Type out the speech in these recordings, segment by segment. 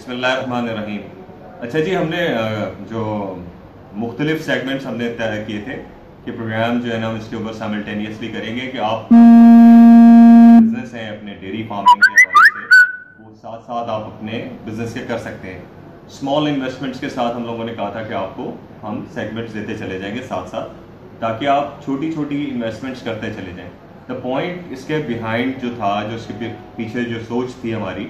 बिस्मिल्लाहिर्रहमानिर्रहीम। अच्छा जी, हमने जो मुख्तलिफ सेगमेंट्स हमने तय किए थे कि प्रोग्राम जो है ना हम इसके ऊपर साइमल्टेनियसली करेंगे कि आप बिजनेस हैं अपने डेयरी फार्मिंग के हवाले से, वो साथ साथ आप अपने बिजनेस के कर सकते हैं। स्मॉल इन्वेस्टमेंट्स के साथ हम लोगों ने कहा था कि आपको हम सेगमेंट्स देते चले जाएंगे साथ साथ, ताकि आप छोटी छोटी इन्वेस्टमेंट्स करते चले जाएं। द पॉइंट इसके बिहाइंड जो था, जो इसके पीछे जो सोच थी हमारी,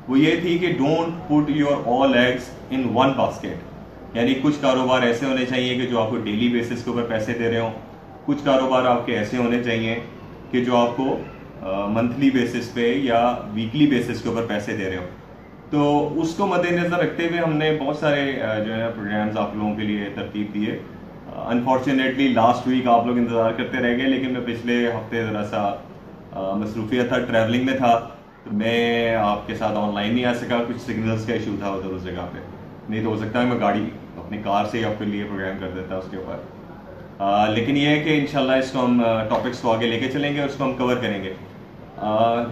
वो ये थी कि don't put your all eggs in one basket. यानी कुछ कारोबार ऐसे होने चाहिए कि जो आपको डेली बेसिस के ऊपर पैसे दे रहे हो, कुछ कारोबार आपके ऐसे होने चाहिए कि जो आपको मंथली बेसिस पे या वीकली बेसिस के ऊपर पैसे दे रहे हो। तो उसको मद्देनजर रखते हुए हमने बहुत सारे जो है प्रोग्राम्स आप लोगों के लिए तरतीब दिए। अनफॉर्चुनेटली लास्ट वीक आप लोग इंतज़ार करते रह गए, लेकिन मैं पिछले हफ्ते ज़रा सा मसरूफियत था, ट्रैवलिंग में था, तो मैं आपके साथ ऑनलाइन नहीं आ सका। कुछ सिग्नल्स का इशू था उधर उस जगह पे, नहीं तो हो सकता है मैं गाड़ी अपनी कार से आपके लिए प्रोग्राम कर देता उसके ऊपर। लेकिन ये है कि इंशाल्लाह इसको हम टॉपिक्स को आगे लेके चलेंगे और उसको हम कवर करेंगे।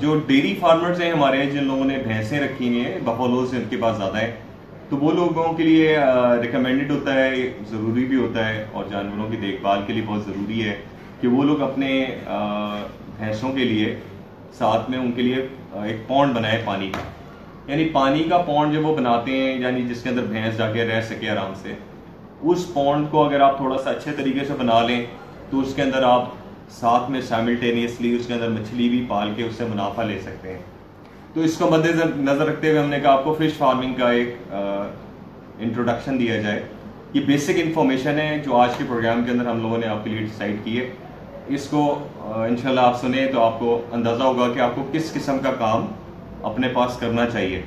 जो डेयरी फार्मर्स हैं हमारे, जिन लोगों ने भैंसें रखी हुई हैं, बफलोज उनके पास ज़्यादा है, तो वो लोगों के लिए रिकमेंडेड होता है, ज़रूरी भी होता है और जानवरों की देखभाल के लिए बहुत ज़रूरी है कि वो लोग अपने भैंसों के लिए साथ में उनके लिए एक पॉन्ड बनाए पानी का। यानी पानी का पॉन्ड जब वो बनाते हैं, यानी जिसके अंदर भैंस जाके रह सके आराम से, उस पॉन्ड को अगर आप थोड़ा सा अच्छे तरीके से बना लें तो उसके अंदर आप साथ में साइमल्टेनियसली उसके अंदर मछली भी पाल के उससे मुनाफा ले सकते हैं। तो इसको मद्देनजर रखते हुए हमने कहा आपको फिश फार्मिंग का एक इंट्रोडक्शन दिया जाए। ये बेसिक इन्फॉर्मेशन है जो आज के प्रोग्राम के अंदर हम लोगों ने आपके लिए डिसाइड की है। इसको इंशाल्लाह आप सुने तो आपको अंदाज़ा होगा कि आपको किस किस्म का काम अपने पास करना चाहिए।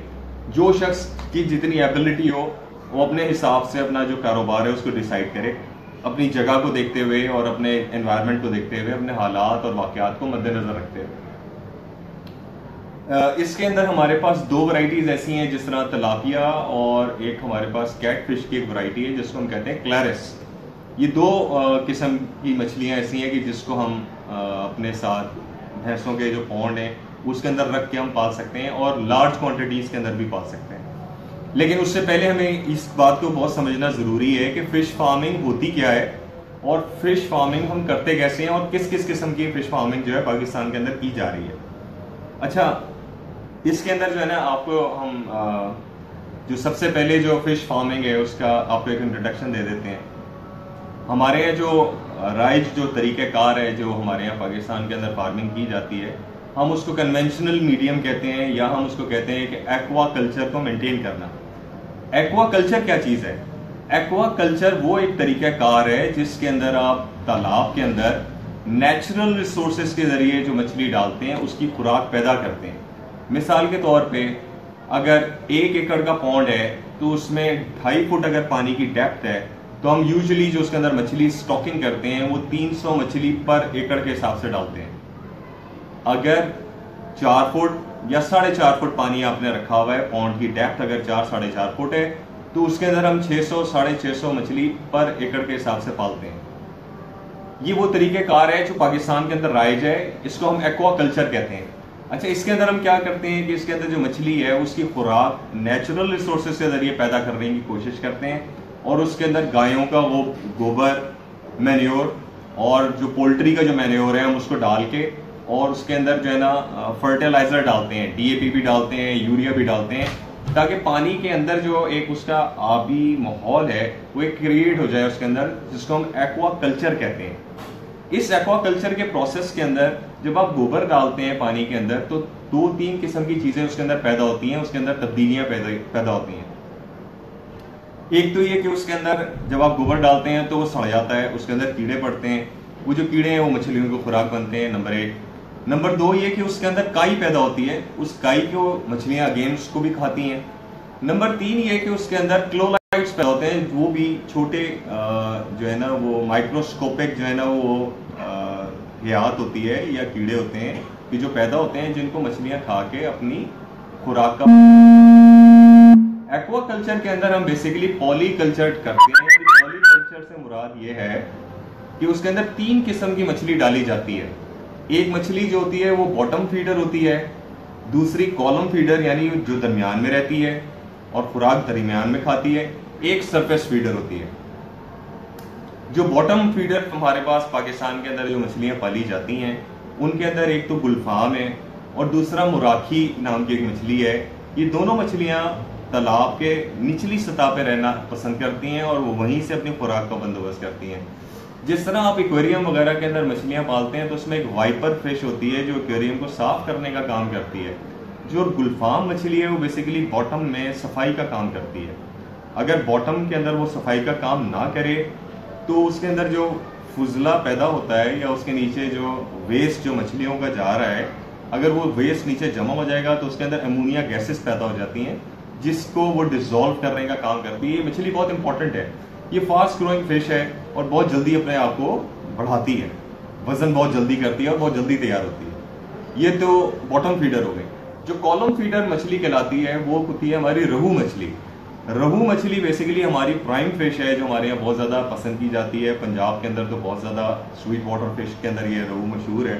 जो शख्स की जितनी एबिलिटी हो वो अपने हिसाब से अपना जो कारोबार है उसको डिसाइड करे, अपनी जगह को देखते हुए और अपने एनवायरनमेंट को देखते हुए, अपने हालात और वाक़यात को मद्देनजर रखते हुए। इसके अंदर हमारे पास दो वैरायटीज़ ऐसी हैं, जिस तरह तलापिया और एक हमारे पास कैट फिश की एक वैरायटी है जिसको हम कहते हैं क्लैरिस। ये दो किस्म की मछलियाँ ऐसी हैं कि जिसको हम अपने साथ भैंसों के जो पॉन्ड हैं उसके अंदर रख के हम पाल सकते हैं और लार्ज क्वांटिटीज़ के अंदर भी पाल सकते हैं। लेकिन उससे पहले हमें इस बात को बहुत समझना ज़रूरी है कि फ़िश फार्मिंग होती क्या है और फ़िश फार्मिंग हम करते कैसे हैं और किस किस किस्म की फ़िश फार्मिंग जो है पाकिस्तान के अंदर की जा रही है। अच्छा, इसके अंदर जो है ना आपको हम जो सबसे पहले जो फ़िश फार्मिंग है उसका आपको एक इंट्रोडक्शन दे देते हैं। हमारे यहाँ जो राइज जो तरीक़ेकार है जो हमारे यहाँ पाकिस्तान के अंदर फार्मिंग की जाती है, हम उसको कन्वेंशनल मीडियम कहते हैं, या हम उसको कहते हैं कि एक्वा कल्चर को मेंटेन करना। एक्वा कल्चर क्या चीज़ है? एक्वा कल्चर वो एक तरीक़ाकार है जिसके अंदर आप तालाब के अंदर नेचुरल रिसोर्सेज के ज़रिए जो मछली डालते हैं उसकी खुराक पैदा करते हैं। मिसाल के तौर पे अगर 1 एकड़ का पॉन्ड है तो उसमें 2.5 फुट अगर पानी की डेप्थ है तो हम यूजुअली जो उसके अंदर मछली स्टॉकिंग करते हैं वो 300 मछली पर एकड़ के हिसाब से डालते हैं। अगर 4 फुट या 4.5 फुट पानी आपने रखा हुआ है, पॉन्ड की डेप्थ अगर 4-4.5 फुट है, तो उसके अंदर हम 600-650 मछली पर एकड़ के हिसाब से पालते हैं। ये वो तरीक़ेकार है जो पाकिस्तान के अंदर राइज है, इसको हम एक्वा कल्चर कहते हैं। अच्छा, इसके अंदर हम क्या करते हैं कि इसके अंदर जो मछली है उसकी खुराक नेचुरल रिसोर्सेज के जरिए पैदा करने की कोशिश करते हैं और उसके अंदर गायों का वो गोबर, मैन्योर और जो पोल्ट्री का जो मैन्योर है हम उसको डाल के और उसके अंदर जो है ना फर्टिलाइजर डालते हैं, DAP भी डालते हैं, यूरिया भी डालते हैं, ताकि पानी के अंदर जो एक उसका आबी माहौल है वो एक क्रिएट हो जाए उसके अंदर, जिसको हम एक्वा कल्चर कहते हैं। इस एक्वा कल्चर के प्रोसेस के अंदर जब आप गोबर डालते हैं पानी के अंदर तो 2-3 किस्म की चीजें उसके अंदर पैदा होती हैं, उसके अंदर तब्दीलियां पैदा होती हैं। एक तो ये कि उसके अंदर जब आप गोबर डालते हैं तो वो सड़ जाता है, उसके अंदर कीड़े पड़ते हैं, वो जो कीड़े हैं वो मछलियों को खुराक बनते हैं, नंबर 1। नंबर 2 ये कि उसके अंदर काई पैदा होती है, उस काई को मछलियां अगेन उसको भी खाती हैं। नंबर 3 ये कि उसके अंदर क्लोराइड्स पैदा होते हैं, वो भी छोटे जो है ना वो माइक्रोस्कोपिक जो है ना वो हयात होती है या कीड़े होते हैं कि जो पैदा होते हैं, जिनको मछलियां खा के अपनी खुराक का। एक्वा कल्चर के अंदर हम बेसिकली पॉली कल्चर करते हैं। पॉली कल्चर से मुराद ये है कि उसके अंदर 3 किस्म की मछली डाली जाती है। एक मछली जो होती है वो बॉटम फीडर होती है, दूसरी कॉलम फीडर यानी जो दरमियान में रहती है, और खुराक दरमियान में खाती है, एक सरफेस फीडर होती है। जो बॉटम फीडर हमारे पास पाकिस्तान के अंदर जो मछलियां पाली जाती हैं उनके अंदर एक तो गुलफाम है और दूसरा मुराखी नाम की एक मछली है। ये दोनों मछलियां तालाब के निचली सतह पे रहना पसंद करती हैं और वो वहीं से अपनी खुराक का बंदोबस्त करती हैं। जिस तरह आप एक्वेरियम वगैरह के अंदर मछलियां पालते हैं तो उसमें एक वाइपर फिश होती है जो एक्वेरियम को साफ करने का काम करती है। जो गुलफाम मछली है वो बेसिकली बॉटम में सफाई का काम करती है। अगर बॉटम के अंदर वो सफाई का काम ना करे तो उसके अंदर जो फुजला पैदा होता है या उसके नीचे जो वेस्ट जो मछलियों का जा रहा है, अगर वो वेस्ट नीचे जमा हो जाएगा तो उसके अंदर अमोनिया गैसेस पैदा हो जाती हैं जिसको वो डिसॉल्व करने का काम करती है। ये मछली बहुत इंपॉर्टेंट है। ये फास्ट ग्रोइंग फिश है और बहुत जल्दी अपने आप को बढ़ाती है, वजन बहुत जल्दी करती है और बहुत जल्दी तैयार होती है। ये तो बॉटम फीडर हो गई। जो कॉलम फीडर मछली कहलाती है वो होती है हमारी रहू मछली। रहू मछली बेसिकली हमारी प्राइम फिश है जो हमारे यहाँ बहुत ज़्यादा पसंद की जाती है। पंजाब के अंदर तो बहुत ज़्यादा स्वीट वाटर फिश के अंदर ये रहू मशहूर है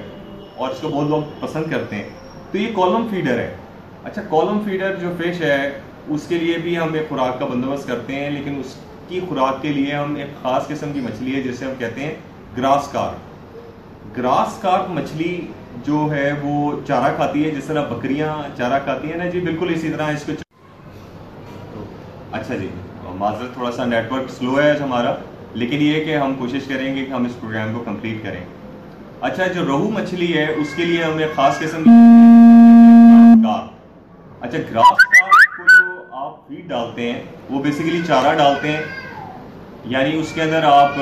और इसको बहुत लोग पसंद करते हैं। तो ये कॉलम फीडर है। अच्छा, कॉलम फीडर जो फिश है उसके लिए भी हम एक खुराक का बंदोबस्त करते हैं, लेकिन उसकी खुराक के लिए हम एक खास किस्म की मछली है जिसे हम कहते हैं ग्रास कार्प। ग्रास कार्प मछली जो है वो चारा खाती है, जिस तरह बकरियां चारा खाती है ना जी, बिल्कुल इसी तरह इसको। अच्छा जी, माजरत थोड़ा सा नेटवर्क स्लो है हमारा, लेकिन ये कि हम कोशिश करेंगे कि हम इस प्रोग्राम को कंप्लीट करें। अच्छा, जो रहू मछली है उसके लिए हम एक खास किस्म की अच्छा ग्रास कार्प को जो आप फीड डालते हैं वो बेसिकली चारा डालते हैं, यानी उसके अंदर आप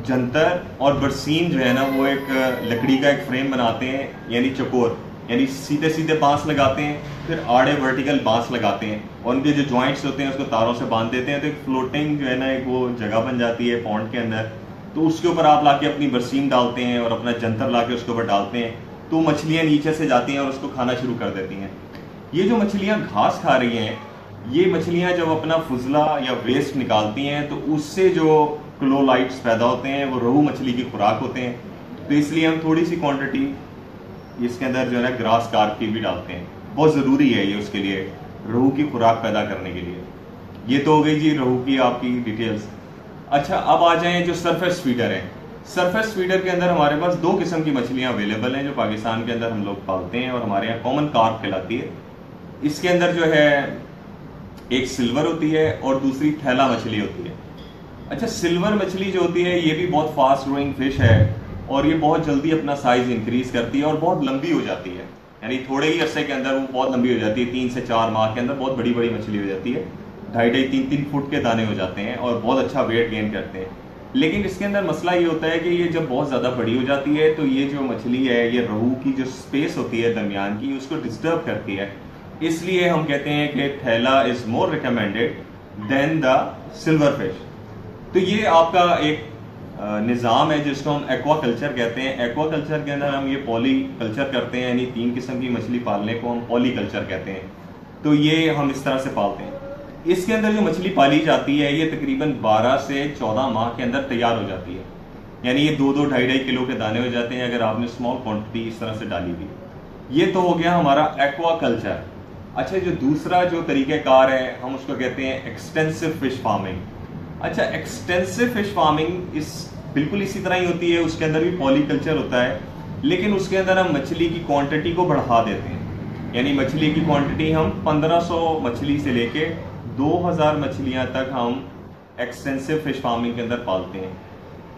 जंतर और बरसीन जो है ना वो एक लकड़ी का एक फ्रेम बनाते हैं, यानी चकोर, यानी सीधे सीधे बांस लगाते हैं, फिर आड़े वर्टिकल बांस लगाते हैं और उनके जो जॉइंट्स होते हैं उसको तारों से बांध देते हैं। तो एक फ्लोटिंग जो है ना एक वो जगह बन जाती है पॉन्ड के अंदर। तो उसके ऊपर आप लाके अपनी बरसीन डालते हैं और अपना जंतर लाके उसके ऊपर डालते हैं, तो मछलियाँ नीचे से जाती हैं और उसको खाना शुरू कर देती हैं। ये जो मछलियाँ घास खा रही हैं, ये मछलियाँ जब अपना फुजला या वेस्ट निकालती हैं तो उससे जो क्लोराइड्स पैदा होते हैं वो रहू मछली की खुराक होते हैं। तो इसलिए हम थोड़ी सी क्वांटिटी इसके अंदर जो है ना ग्रास कार्प की भी डालते हैं। बहुत ज़रूरी है ये उसके लिए, रहू की खुराक पैदा करने के लिए। ये तो हो गई जी रहू की आपकी डिटेल्स। अच्छा, अब आ जाएं जो सरफेस फीडर है। सरफेस फीडर के अंदर हमारे पास दो किस्म की मछलियाँ अवेलेबल हैं जो पाकिस्तान के अंदर हम लोग पालते हैं और हमारे यहाँ कॉमन कार्प कहलाती है। इसके अंदर जो है एक सिल्वर होती है और दूसरी थैला मछली होती है। अच्छा, सिल्वर मछली जो होती है ये भी बहुत फास्ट ग्रोइंग फिश है और ये बहुत जल्दी अपना साइज इंक्रीज करती है और बहुत लंबी हो जाती है, यानी थोड़े ही अरसे के अंदर वो बहुत लंबी हो जाती है। 3 से 4 माह के अंदर बहुत बड़ी बड़ी मछली हो जाती है, 2.5-3 फुट के दाने हो जाते हैं और बहुत अच्छा वेट गेन करते हैं। लेकिन इसके अंदर मसला ये होता है कि ये जब बहुत ज़्यादा बड़ी हो जाती है तो ये जो मछली है ये रहू की जो स्पेस होती है दरमियान की उसको डिस्टर्ब करती है। इसलिए हम कहते हैं कि थैला is more recommended than the silver fish. तो ये आपका एक निज़ाम है जिसको हम एक्वा कल्चर कहते हैं। एक्वा कल्चर के अंदर हम ये पॉली कल्चर करते हैं, यानी 3 किस्म की मछली पालने को हम पॉली कल्चर कहते हैं। तो ये हम इस तरह से पालते हैं। इसके अंदर जो मछली पाली जाती है ये तकरीबन 12 से 14 माह के अंदर तैयार हो जाती है, यानी ये 2-2, 2.5 किलो के दाने हो जाते हैं अगर आपने स्मॉल क्वांटिटी इस तरह से डाली हुई। ये तो हो गया हमारा एक्वा कल्चर। अच्छा, जो दूसरा जो तरीक़ेकार है हम उसको कहते हैं एक्सटेंसिव फिश फार्मिंग। अच्छा, एक्सटेंसिव फिश फार्मिंग इस बिल्कुल इसी तरह ही होती है, उसके अंदर भी पॉलीकल्चर होता है, लेकिन उसके अंदर हम मछली की क्वांटिटी को बढ़ा देते हैं। यानी मछली की क्वांटिटी हम 1500 मछली से लेके 2000 मछलियां तक हम एक्सटेंसिव फिश फार्मिंग के अंदर पालते हैं।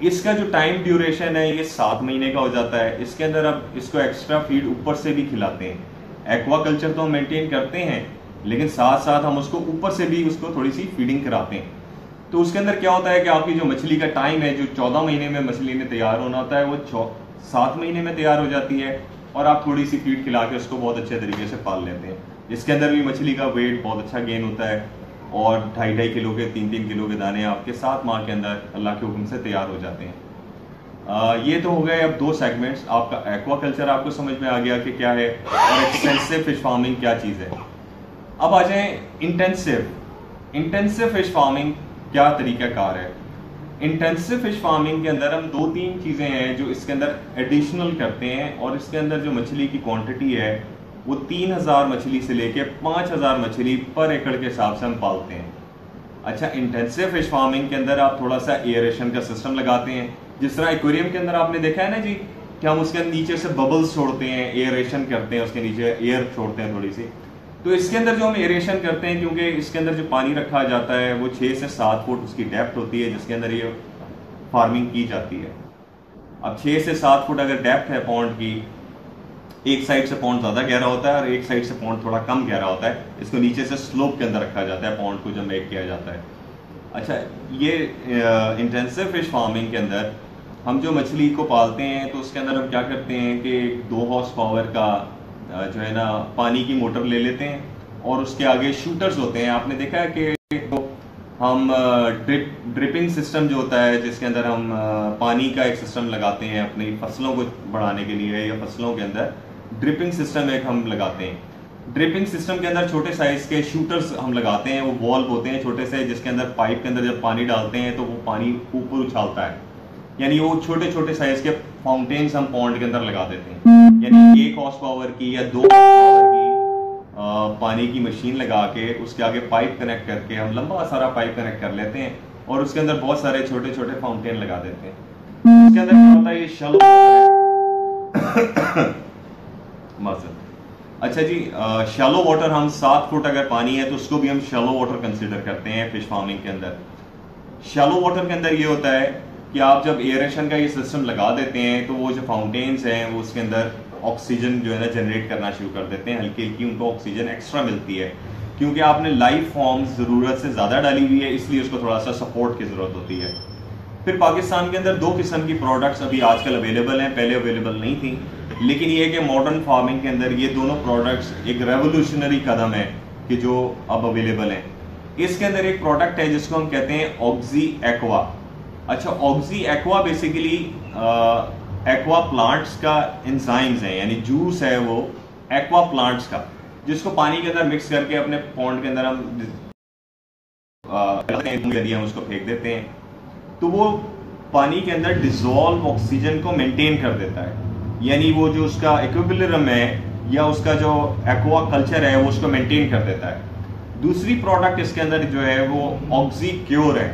इसका जो टाइम ड्यूरेशन है ये 7 महीने का हो जाता है। इसके अंदर अब इसको एक्स्ट्रा फीड ऊपर से भी खिलाते हैं। एक्वा कल्चर तो हम मेंटेन करते हैं, लेकिन साथ साथ हम उसको ऊपर से भी उसको थोड़ी सी फीडिंग कराते हैं। तो उसके अंदर क्या होता है कि आपकी जो मछली का टाइम है, जो 14 महीने में मछली ने तैयार होना होता है, वो 7 महीने में तैयार हो जाती है और आप थोड़ी सी फीड खिला के उसको बहुत अच्छे तरीके से पाल लेते हैं। इसके अंदर भी मछली का वेट बहुत अच्छा गेन होता है और 2.5 किलो के 3-3 किलो के दाने आपके 7 माह के अंदर अल्लाह के हुक्म से तैयार हो जाते हैं। ये तो हो गए अब 2 सेगमेंट्स। आपका एक्वा कल्चर आपको समझ में आ गया कि क्या है और एक्सटेंसिव फिश फार्मिंग क्या चीज़ है। अब आ जाए इंटेंसिव फिश फार्मिंग क्या तरीकाकार है। इंटेंसिव फिश फार्मिंग के अंदर हम 2-3 चीज़ें हैं जो इसके अंदर एडिशनल करते हैं और इसके अंदर जो मछली की क्वांटिटी है वो 3000 मछली से लेके 5000 मछली पर एकड़ के हिसाब से हम पालते हैं। अच्छा, इंटेंसिव फिश फार्मिंग के अंदर आप थोड़ा सा एयरेशन का सिस्टम लगाते हैं। जिस तरह एक्वेरियम के अंदर आपने देखा है ना जी कि हम उसके नीचे से बबल्स छोड़ते हैं, एयरेशन करते हैं, उसके नीचे एयर छोड़ते हैं थोड़ी सी। तो इसके अंदर जो हम एयरेशन करते हैं, क्योंकि इसके अंदर जो पानी रखा जाता है वो 6 से 7 फुट उसकी डेप्थ होती है जिसके अंदर ये फार्मिंग की जाती है। अब 6 से 7 फुट अगर डेप्थ है पॉन्ड की, एक साइड से पॉन्ड ज्यादा गहरा होता है और एक साइड से पॉन्ड थोड़ा कम गहरा होता है। इसको नीचे से स्लोप के अंदर रखा जाता है पॉन्ड को जब मेक किया जाता है। अच्छा, ये इंटेंसिव फिश फार्मिंग के अंदर हम जो मछली को पालते हैं तो उसके अंदर हम क्या करते हैं कि 2 हॉर्स पावर का जो है ना पानी की मोटर ले लेते हैं और उसके आगे शूटर्स होते हैं। आपने देखा है कि हम ड्रिपिंग सिस्टम जो होता है जिसके अंदर हम पानी का एक सिस्टम लगाते हैं अपनी फसलों को बढ़ाने के लिए, या फसलों के अंदर ड्रिपिंग सिस्टम एक हम लगाते हैं। ड्रिपिंग सिस्टम के अंदर छोटे साइज के शूटर्स हम लगाते हैं, वो वॉल्व होते हैं छोटे से, जिसके अंदर पाइप के अंदर जब पानी डालते हैं तो वो पानी ऊपर उछालता है। यानी वो छोटे छोटे साइज के फाउंटेन्स हम पॉन्ड के अंदर लगा देते हैं। यानी 1 हॉर्स पावर की या 2 हॉर्स पावर की पानी की मशीन लगा के उसके आगे पाइप कनेक्ट करके हम लंबा सारा पाइप कनेक्ट कर लेते हैं और उसके अंदर बहुत सारे छोटे छोटे फाउंटेन लगा देते हैं। उसके अंदर क्या होता है, ये शैलो वाटर। अच्छा जी, शैलो वाटर हम 7 फुट अगर पानी है तो उसको भी हम शैलो वाटर कंसीडर करते हैं फिश फार्मिंग के अंदर। शैलो वाटर के अंदर ये होता है कि आप जब एयरेशन का ये सिस्टम लगा देते हैं तो वो जो फाउंटेन्स हैं वो उसके अंदर ऑक्सीजन जो है ना जनरेट करना शुरू कर देते हैं। हल्की हल्की उनको ऑक्सीजन एक्स्ट्रा मिलती है, क्योंकि आपने लाइफ फॉर्म्स जरूरत से ज्यादा डाली हुई है, इसलिए उसको थोड़ा सा सपोर्ट की जरूरत होती है। फिर पाकिस्तान के अंदर 2 किस्म की प्रोडक्ट्स अभी आजकल अवेलेबल हैं, पहले अवेलेबल नहीं थी। लेकिन ये कि मॉडर्न फार्मिंग के अंदर ये दोनों प्रोडक्ट्स एक रेवोल्यूशनरी कदम है कि जो अब अवेलेबल है। इसके अंदर एक प्रोडक्ट है जिसको हम कहते हैं ऑक्सी एक्वा। अच्छा, oxy aqua basically aqua plants का एंजाइम्स है, यानी जूस है वो एक्वा प्लांट्स का, जिसको पानी के अंदर मिक्स करके अपने पॉन्ड के अंदर हम उसको फेंक देते हैं तो वो पानी के अंदर डिसॉल्व ऑक्सीजन को मेंटेन कर देता है। यानी वो जो उसका इक्विलिब्रियम है या उसका जो एक्वा कल्चर है वो उसको मेंटेन कर देता है। दूसरी प्रोडक्ट इसके अंदर जो है वो ऑक्सी क्योर है।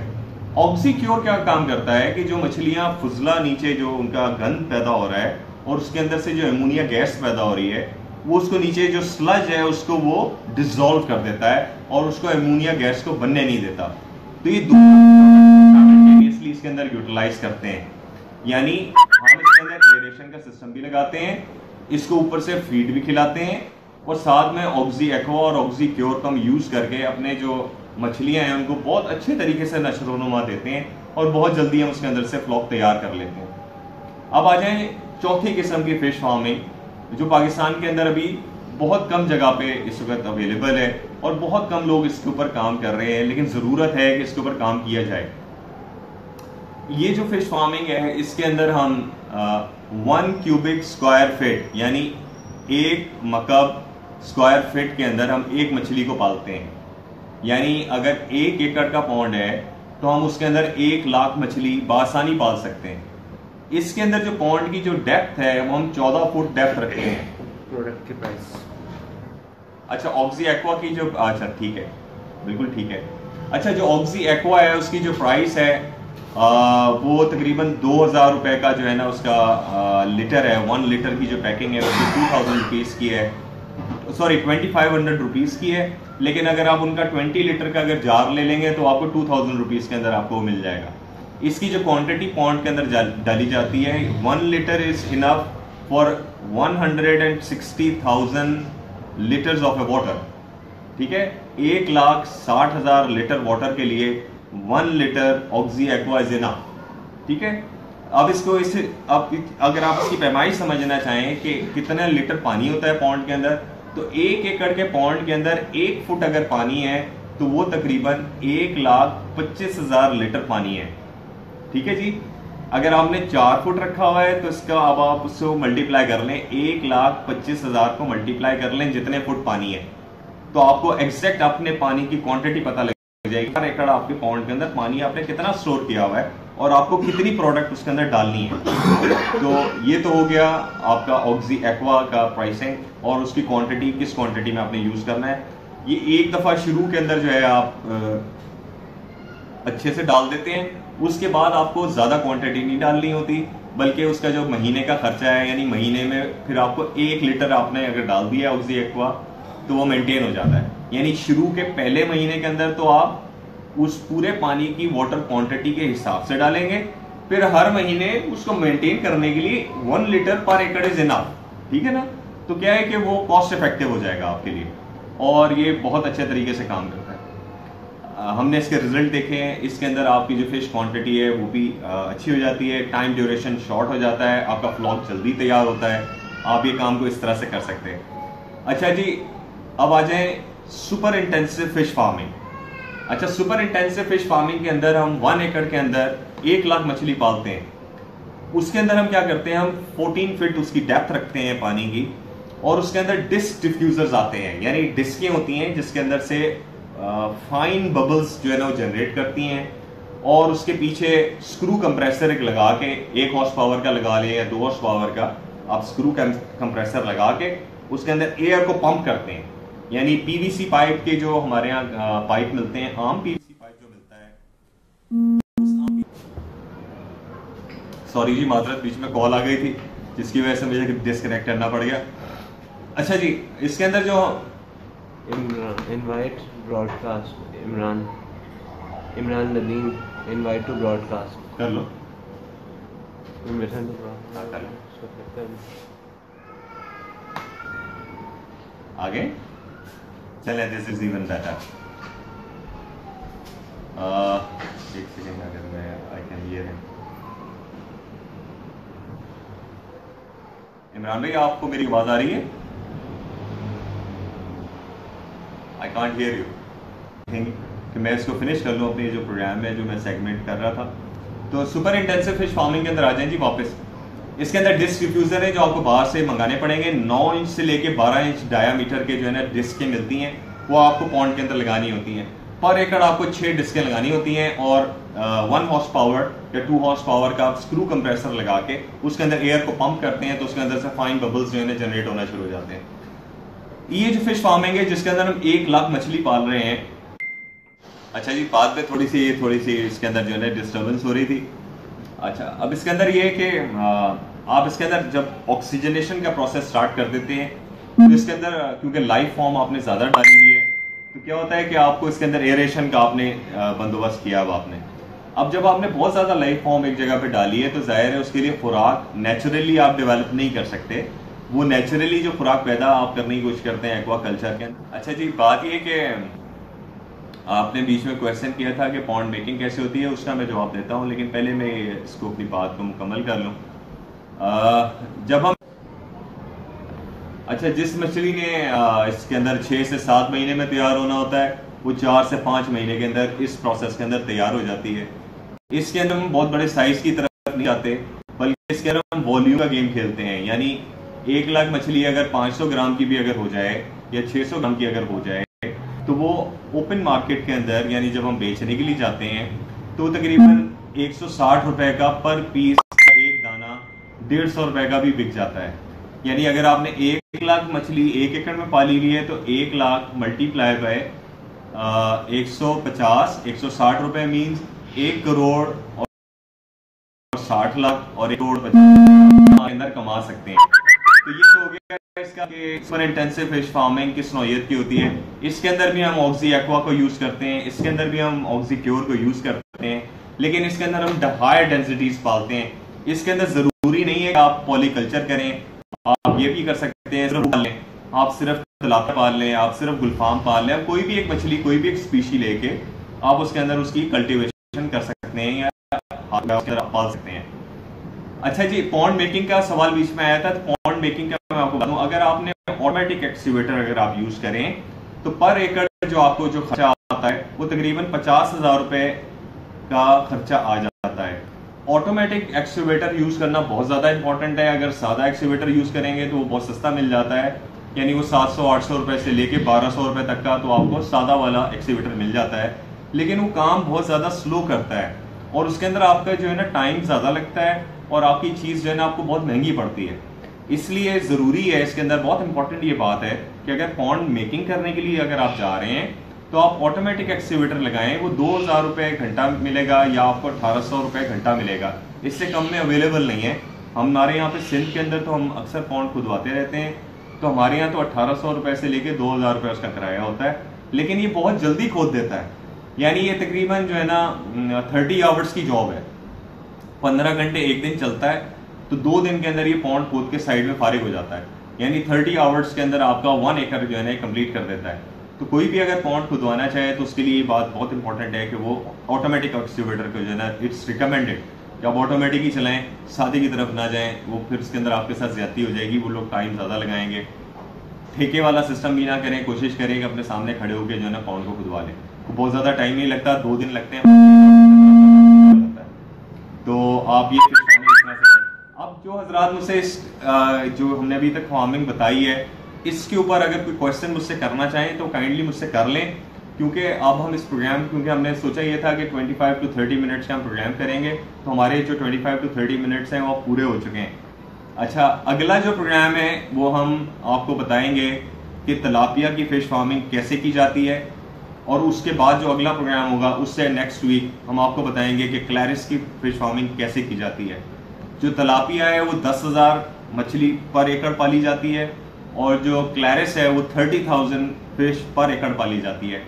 ऑक्सी क्योर क्या काम करता है कि जो मछलियां फुजला नीचे जो उनका गंद पैदा हो रहा है और उसके अंदर से जो एमोनिया गैस पैदा हो रही है वो उसको नीचे जो स्लज है उसको वो डिसॉल्व कर देता है और उसको एमोनिया गैस को बनने नहीं देता। तो ये साइमल्टेनियसली इसके अंदर यूटिलाइज करते हैं। यानी हम इसके अंदर एयरेशन का सिस्टम भी लगाते हैं, इसको ऊपर से फीड भी खिलाते हैं और साथ में ऑक्सी एक्वा और ऑक्सी क्योर को हम यूज करके अपने जो मछलियां हैं उनको बहुत अच्छे तरीके से नशोनुमा देते हैं और बहुत जल्दी हम उसके अंदर से फ्लॉक तैयार कर लेते हैं। अब आ जाए चौथी किस्म की फिश फार्मिंग जो पाकिस्तान के अंदर अभी बहुत कम जगह पे इस वक्त अवेलेबल है और बहुत कम लोग इसके ऊपर काम कर रहे हैं, लेकिन जरूरत है कि इसके ऊपर काम किया जाए। ये जो फिश फार्मिंग है इसके अंदर हम 1 क्यूबिक स्क्वायर फीट यानी 1 मकब स्क्वायर फीट के अंदर हम एक मछली को पालते हैं। यानी अगर 1 एकड़ का पॉन्ड है तो हम उसके अंदर 1 लाख मछली बासानी पाल सकते हैं। इसके अंदर जो पॉन्ड की जो डेप्थ है वो हम 14 फुट डेप्थ रखते हैं। प्रोडक्ट के प्राइस, अच्छा, ऑक्सी एक्वा की जो, अच्छा ठीक है, बिल्कुल ठीक है। अच्छा, जो ऑक्सी एक्वा है उसकी जो प्राइस है वो तकरीबन 2000 रुपए का जो है ना उसका लीटर है। 1 लीटर की जो पैकिंग है उसकी 2000 रुपीज की है, सॉरी 2500 रुपीज की है। लेकिन अगर आप उनका 20 लीटर का अगर जार ले लेंगे तो आपको 2000 रुपीज के अंदर आपको मिल जाएगा। इसकी जो क्वांटिटी पॉन्ड के अंदर डाली जाती है 1 litre is enough for 160,000 litres of A water. ठीक है, 1,60,000 लीटर वाटर के लिए 1 litre oxy aqua is enough. ठीक है, अब इसको इसे अब अगर आप इसकी पैमाइश समझना चाहें कि कितना लीटर पानी होता है पॉन्ड के अंदर, तो 1 एकड़ के पॉन्ड के अंदर 1 फुट अगर पानी है तो वो तकरीबन 1,25,000 लीटर पानी है। ठीक है जी, अगर आपने 4 फुट रखा हुआ है तो इसका अब आप उसको मल्टीप्लाई कर लें, 1,25,000 को मल्टीप्लाई कर लें जितने फुट पानी है तो आपको एग्जैक्ट अपने पानी की क्वांटिटी पता लगे। जाएगी हर एकड़ आपके पॉन्ड के अंदर पानी आपने कितना स्टोर किया हुआ है और आपको कितनी प्रोडक्ट उसके अंदर डालनी है। तो ये तो हो गया आपका ऑक्सी एक्वा का प्राइसिंग और उसकी क्वांटिटी, किस क्वांटिटी में आपने यूज करना है। ये एक दफा शुरू के अंदर जो है आप अच्छे से डाल देते हैं, उसके बाद आपको ज्यादा क्वांटिटी नहीं डालनी होती, बल्कि उसका जो महीने का खर्चा है, यानी महीने में फिर आपको 1 लीटर आपने अगर डाल दिया ऑक्सी एक्वा तो वो मेंटेन हो जाता है। यानी शुरू के पहले महीने के अंदर तो आप उस पूरे पानी की वाटर क्वांटिटी के हिसाब से डालेंगे, फिर हर महीने उसको मेंटेन करने के लिए 1 लीटर पर एकड़ इज इनफ, ठीक है ना। तो क्या है कि वो कॉस्ट इफेक्टिव हो जाएगा आपके लिए और ये बहुत अच्छे तरीके से काम करता है। हमने इसके रिजल्ट देखे हैं, इसके अंदर आपकी जो फिश क्वांटिटी है वो भी अच्छी हो जाती है, टाइम ड्यूरेशन शॉर्ट हो जाता है, आपका फ्लॉक जल्दी तैयार होता है, आप ये काम को इस तरह से कर सकते हैं। अच्छा जी, अब आ जाए सुपर इंटेंसिव फिश फार्मिंग। अच्छा, सुपर इंटेंसिव फिश फार्मिंग के अंदर हम 1 एकड़ के अंदर 1 लाख मछली पालते हैं। उसके अंदर हम क्या करते हैं, हम 14 फीट उसकी डेप्थ रखते हैं पानी की और उसके अंदर डिस्क डिफ्यूजर्स आते हैं, यानी डिस्कें होती हैं जिसके अंदर से फाइन बबल्स जो है ना वो जनरेट करती हैं और उसके पीछे स्क्रू कंप्रेसर एक लगा के, 1 हॉर्स पावर का लगा लें या 2 हॉर्स पावर का, आप स्क्रू कंप्रेसर लगा के उसके अंदर एयर को पंप करते हैं। यानी पीवीसी पाइप के जो हमारे यहाँ पाइप मिलते हैं, आम पीवीसी पाइप जो मिलता है, सॉरी जी माजरत, बीच में कॉल आ गई थी जिसकी वजह से मुझे डिस्कनेक्ट करना पड़ गया। अच्छा जी, इसके अंदर जो invite broadcast Imran Nadeem invite to broadcast कर लो, आगे चले, दिस इज इवन बेटर। एक सेकेंड, अगर मैं I can hear him. Imran भाई, आपको मेरी आवाज आ रही है? I can't hear you. कि मैं इसको फिनिश कर लूँ अपने जो प्रोग्राम है, जो मैं सेगमेंट कर रहा था। तो सुपर इंटेंसिव फिश फार्मिंग के अंदर आ जाए जी वापस। इसके अंदर डिस्क डिफ्यूजर है जो आपको बाहर से मंगाने पड़ेंगे। 9 इंच से लेके 12 इंच डायामीटर के जो है ना डिस्कें मिलती हैं, वो आपको पॉन्ड के अंदर लगानी होती हैं। पर एकड़ आपको 6 डिस्कें लगानी होती हैं और 1 हॉर्स पावर या 2 हॉर्स पावर का स्क्रू कंप्रेसर लगा के उसके अंदर एयर को पंप करते हैं, तो उसके अंदर से फाइन बबल्स जो है जनरेट होना शुरू हो जाते हैं। ये जो फिश फार्मिंग है जिसके अंदर हम 1 लाख मछली पाल रहे हैं। अच्छा जी, बाद में थोड़ी सी इसके अंदर जो है डिस्टर्बेंस हो रही थी। अच्छा, अब इसके अंदर ये है कि आप इसके अंदर जब ऑक्सीजनेशन का प्रोसेस स्टार्ट कर देते हैं तो इसके अंदर क्योंकि लाइफ फॉर्म आपने ज्यादा डाली हुई है, तो क्या होता है कि आपको इसके अंदर एरेशन का आपने बंदोबस्त किया। अब जब आपने बहुत ज्यादा लाइफ फॉर्म एक जगह पे डाली है तो जाहिर है उसके लिए खुराक नेचुरली आप डेवलप नहीं कर सकते। वो नेचुरली जो खुराक पैदा आप करने की कोशिश करते हैं एक्वा कल्चर के अंदर। अच्छा जी, बात ये कि आपने बीच में क्वेश्चन किया था कि पॉन्ड मेकिंग कैसे होती है, उसका मैं जवाब देता हूं, लेकिन पहले मैं इसको अपनी बात को मुकम्मल कर लूं। जब हम अच्छा, जिस मछली ने इसके अंदर 6 से 7 महीने में तैयार होना होता है, वो 4 से 5 महीने के अंदर इस प्रोसेस के अंदर तैयार हो जाती है। इसके अंदर हम बहुत बड़े साइज की तरफ नहीं जाते, बल्कि इसके अंदर हम वॉल्यूम का गेम खेलते हैं। यानी 1 लाख मछली अगर 500 ग्राम की भी अगर हो जाए या 600 ग्राम की अगर हो जाए, तो वो ओपन मार्केट के अंदर, यानी जब हम बेचने के लिए जाते हैं, तो तकरीबन 160 रुपए का पर पीस का एक दाना 150 रुपए का भी बिक जाता है। यानी अगर आपने 1 लाख मछली 1 एकड़ में पाली हुई है तो 1 लाख मल्टीप्लाई बाय 150, 160 रुपए मीन्स 1 करोड़ और 60 लाख और 1 करोड़ 50 के अंदर कमा सकते हैं। तो ये तो हो गया इसका कि सुपर इंटेंसिव फिश फार्मिंग किस नौइयत की होती है। इसके अंदर भी हम ऑक्सी एक्वा को यूज करते हैं, इसके अंदर भी हम ऑक्सी क्योर को यूज करते हैं, लेकिन इसके अंदर हम हायर डेंसिटीज पालते हैं। इसके अंदर जरूरी नहीं है कि आप पॉलीकल्चर करें, आप ये भी कर सकते हैं, सिर्फ पाल लें, आप सिर्फ तिलापिया पाल लें, आप सिर्फ गुलफाम पाल लें, कोई भी एक मछली, कोई भी एक स्पीशी लेके आप उसके अंदर उसकी कल्टीवेशन कर सकते हैं या पाल सकते हैं। अच्छा जी, पॉन्ड मेकिंग का सवाल बीच में आया था। तो पॉन्ड मेकिंग का मैं आपको बताऊं, अगर आपने ऑटोमेटिक एक्सीवेटर अगर आप यूज करें तो पर एकड़ जो आपको जो खर्चा आता है वो तकरीबन 50,000 रुपए का खर्चा आ जाता है। ऑटोमेटिक एक्सीवेटर यूज करना बहुत ज्यादा इंपॉर्टेंट है। अगर सादा एक्सीवेटर यूज करेंगे तो वो बहुत सस्ता मिल जाता है, यानी वो 700-800 रुपए से लेके 1200 रुपए तक का तो आपको सादा वाला एक्सीवेटर मिल जाता है। लेकिन वो काम बहुत ज़्यादा स्लो करता है और उसके अंदर आपका जो है ना टाइम ज़्यादा लगता है और आपकी चीज़ जो है ना आपको बहुत महंगी पड़ती है। इसलिए ज़रूरी है, इसके अंदर बहुत इंपॉर्टेंट ये बात है कि अगर पॉन्ड मेकिंग करने के लिए अगर आप जा रहे हैं तो आप ऑटोमेटिक एक्सकेवेटर लगाएं। वो 2000 रुपये घंटा मिलेगा या आपको 1800 रुपये घंटा मिलेगा, इससे कम में अवेलेबल नहीं है। हमारे यहाँ पे सिंध के अंदर तो हम अक्सर पॉन्ड खुदवाते रहते हैं, तो हमारे यहाँ तो 1800 रुपये से लेके 2000 रुपये उसका किराया होता है, लेकिन ये बहुत जल्दी खोद देता है। यानी ये तकरीबन जो है ना 30 आवर्स की जॉब है, 15 घंटे एक दिन चलता है, तो 2 दिन के अंदर ये पॉन्ड खोद के साइड में फारिग हो जाता है। यानी 30 आवर्स के अंदर आपका 1 एकड़ जो है ना कंप्लीट कर देता है। तो कोई भी अगर पॉन्ड खुदवाना चाहे तो उसके लिए ये बात बहुत इंपॉर्टेंट है कि वो ऑटोमेटिक एक्सकेवेटर को जो है ना इट्स रिकमेंडेड कि आप ऑटोमेटिक ही चलाएं, सादे की तरफ ना जाएं, वो फिर उसके अंदर आपके साथ ज्यादती हो जाएगी, वो लोग टाइम ज़्यादा लगाएंगे। ठेके वाला सिस्टम भी ना करें, कोशिश करें कि अपने सामने खड़े होकर जो है ना पॉन्ड को खुदवा लें। तो बहुत ज़्यादा टाइम नहीं लगता, 2 दिन लगते हैं। तो आप ये अब जो हजरात मुझसे जो हमने अभी तक फार्मिंग बताई है, इसके ऊपर अगर कोई क्वेश्चन मुझसे करना चाहें तो काइंडली मुझसे कर लें, क्योंकि अब हम इस प्रोग्राम, क्योंकि हमने सोचा ये था कि 25 to 30 मिनट्स का हम प्रोग्राम करेंगे, तो हमारे जो 25 to 30 मिनट्स हैं वो पूरे हो चुके हैं। अच्छा, अगला जो प्रोग्राम है वो हम आपको बताएंगे कि तिलापिया की फिश फार्मिंग कैसे की जाती है, और उसके बाद जो अगला प्रोग्राम होगा उससे नेक्स्ट वीक हम आपको बताएंगे कि क्लैरिस की फिश फार्मिंग कैसे की जाती है। जो तिलापिया है वो 10,000 मछली पर एकड़ पाली जाती है, और जो क्लैरिस है वो 30,000 फिश पर एकड़ पाली जाती है,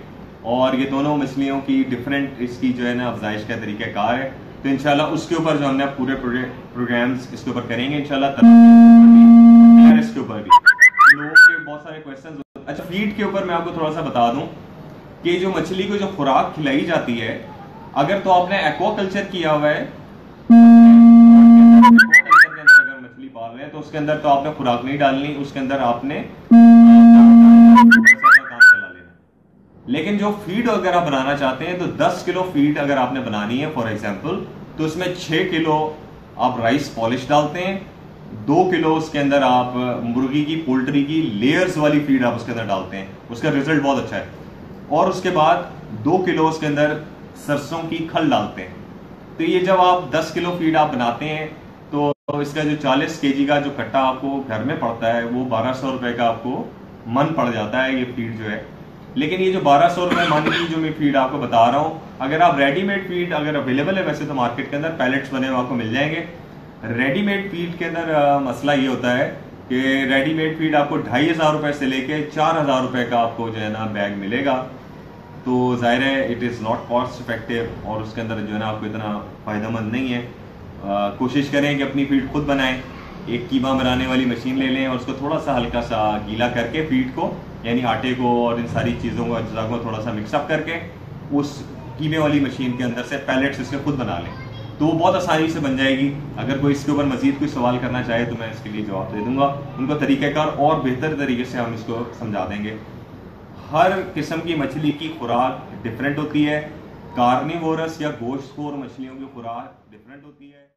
और ये दोनों मछलियों की डिफरेंट इसकी जो है ना अफजाइश का तरीक़ाकार है। तो इंशाल्लाह उसके ऊपर जो हमने पूरे प्रोग्राम्स इसके ऊपर करेंगे इंशाल्लाह, क्लैरिस के ऊपर भी लोगों के बहुत सारे क्वेश्चंस। अच्छा, फीड के ऊपर मैं आपको थोड़ा सा बता दूं कि जो मछली को जो खुराक खिलाई जाती है, अगर तो आपने एक्वाकल्चर किया हुआ है, अगर मछली पाल रहे हैं तो उसके अंदर तो आपने खुराक नहीं डालनी, उसके अंदर आपने काम चला लेना। लेकिन जो फीड अगर आप बनाना चाहते हैं तो 10 किलो फीड अगर आपने बनानी है फॉर एग्जांपल, तो उसमें 6 किलो आप राइस पॉलिश डालते हैं, 2 किलो उसके अंदर आप मुर्गी की, पोल्ट्री की लेयर्स वाली फीड आप उसके अंदर डालते हैं, उसका रिजल्ट बहुत अच्छा है। और उसके बाद 2 किलो उसके अंदर सरसों की खल डालते हैं। तो ये जब आप 10 किलो फीड आप बनाते हैं तो इसका जो 40 केजी का जो कट्टा आपको घर में पड़ता है वो 1200 रुपए का आपको मन पड़ जाता है ये फीड जो है। लेकिन ये जो 1200 रुपए मन की जो मैं फीड आपको बता रहा हूँ, अगर आप रेडीमेड फीड अगर अवेलेबल है, वैसे तो मार्केट के अंदर पैलेट्स बने हुए आपको मिल जाएंगे। रेडीमेड फीड के अंदर मसला ये होता है कि रेडीमेड फीड आपको 2500 रुपए से लेके 4000 रुपए का आपको जो है ना बैग मिलेगा। तो जाहिर है it is not cost effective, और उसके अंदर जो है ना आपको इतना फ़ायदेमंद नहीं है। कोशिश करें कि अपनी फीड खुद बनाएं। एक कीमा बनाने वाली मशीन ले लें और उसको थोड़ा सा हल्का सा गीला करके फीड को, यानी आटे को और इन सारी चीज़ों को, अज्जा को थोड़ा सा मिक्सअप करके उस कीमे वाली मशीन के अंदर से पैलेट्स इसके खुद बना लें, तो वो बहुत आसानी से बन जाएगी। अगर कोई इसके ऊपर मजीद कोई सवाल करना चाहे तो मैं इसके लिए जवाब दे दूंगा, उनको तरीक़ेकार और बेहतर तरीके से हम इसको समझा देंगे। हर किस्म की मछली की खुराक डिफरेंट होती है, कार्निवोरस या गोश्तखोर मछलियों की खुराक डिफरेंट होती है।